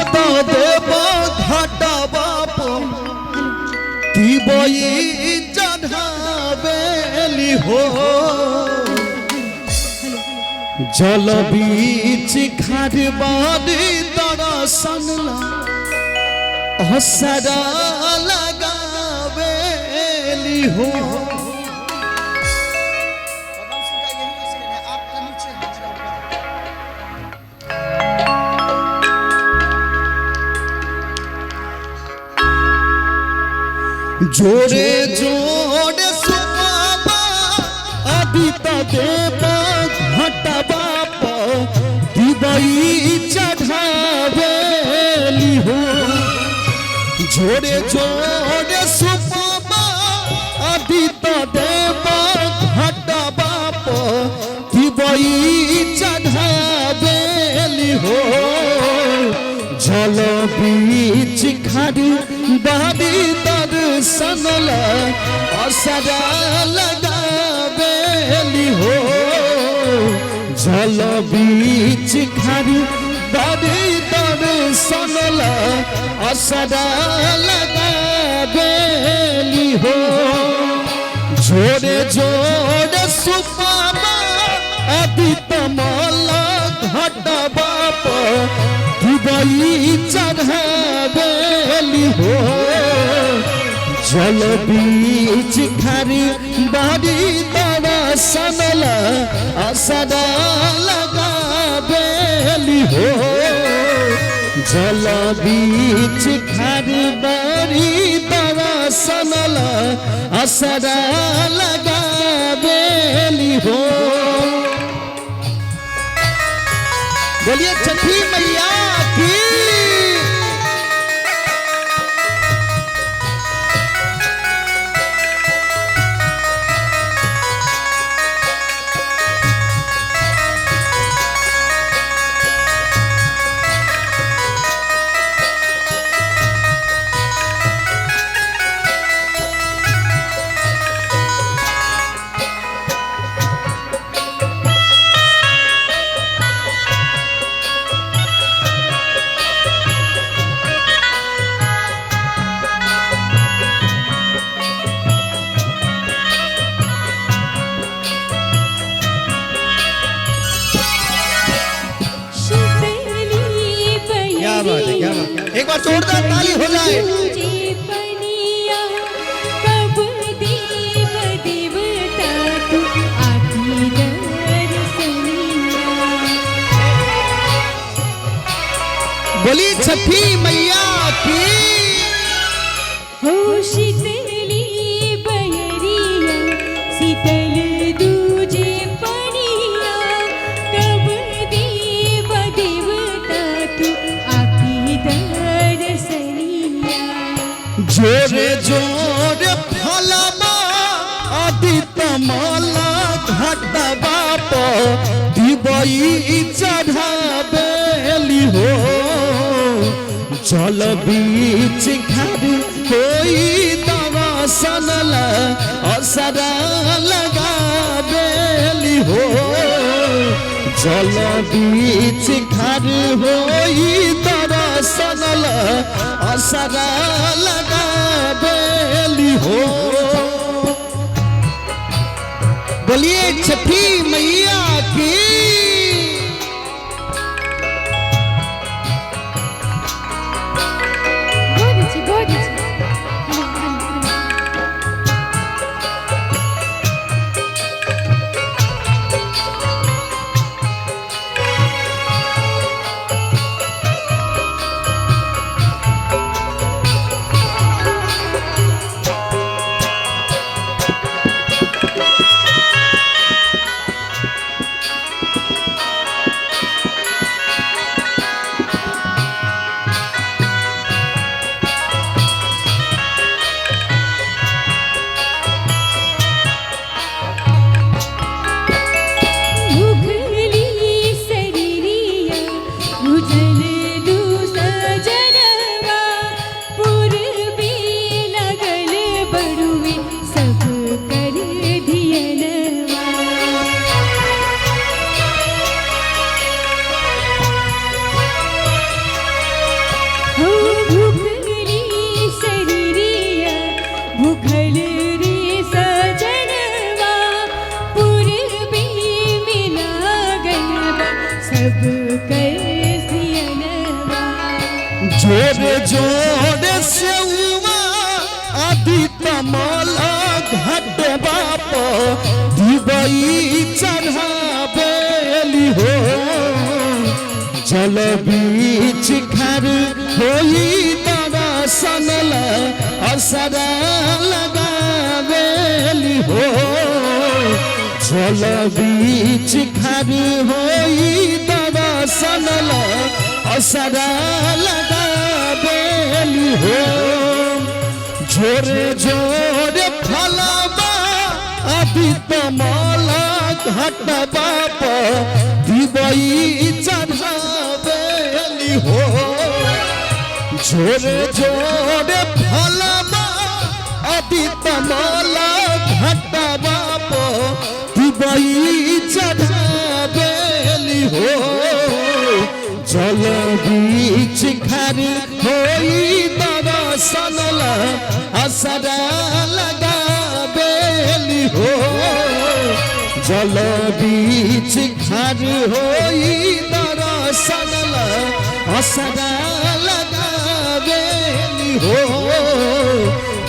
आदित्य देव घाटा बाप दिबई चढ़ावेली हो जल बीच खार बारी दर्शन असरा लगावेली हो जोड़े जोड़े सुबाबा आदित्य देव घाटा बाप दिबई चढ़ावेली हो जोड़े जोड़े सुबाबा आदित्य देव घाटा बाप दिबई चढ़ावेली हो जल बीच खारी बारी दर्शन असरा लगावेली हो जल बीच खारी बारी दर्शन असरा लगावेली हो जोड़े जोड़े सुबाबा आदित्य माला घाटा बाप दिबई चढ़ावेली हो जल बीच खारी बारी दर्शन असरा लगावेली हो जल बीच खारी बारी दर्शन असरा लगावेली हो। बोलिए छठी मैया की। क्या बात है, एक बार जोरदार ताली हो जाए। बोली छठी मैया की। हो शीतली बयरिया शीतल दूजे पनिया कब देव देवता तू आकी दर्शनिया जोरे जोरे फलमा आदित्य माला घाटा बाप दिबई चढ़ावेली हो जल बीच खारी कोई दर्शन असरा लगावेली हो जल बीच खारी होई दर्शन असरा लगावेली हो। बोलिए छठी मैया की। जोरे जोरे से आदि तमाला घट बाप दिवई चढ़ावेली हो जल बीच खर होई दर्शन असरा लगावेली हो जल बीच खर होई दर्शन असरा लगावेली हो जोरे जोरे फलबा अभी तमाला घट बाप दिवई चढ़ावेली हो जोरे जोरे फलबा अभी तमाला घट बाप दिवई चढ़ावेली हो जल बीच खर होई दर्शन असरा लगावेली हो जल बीच खर होई दर्शन असरा लगावेली हो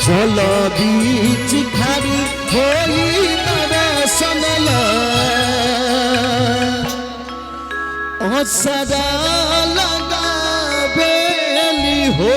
जल बीच खर होई दर्शन असरा लगावेली हो।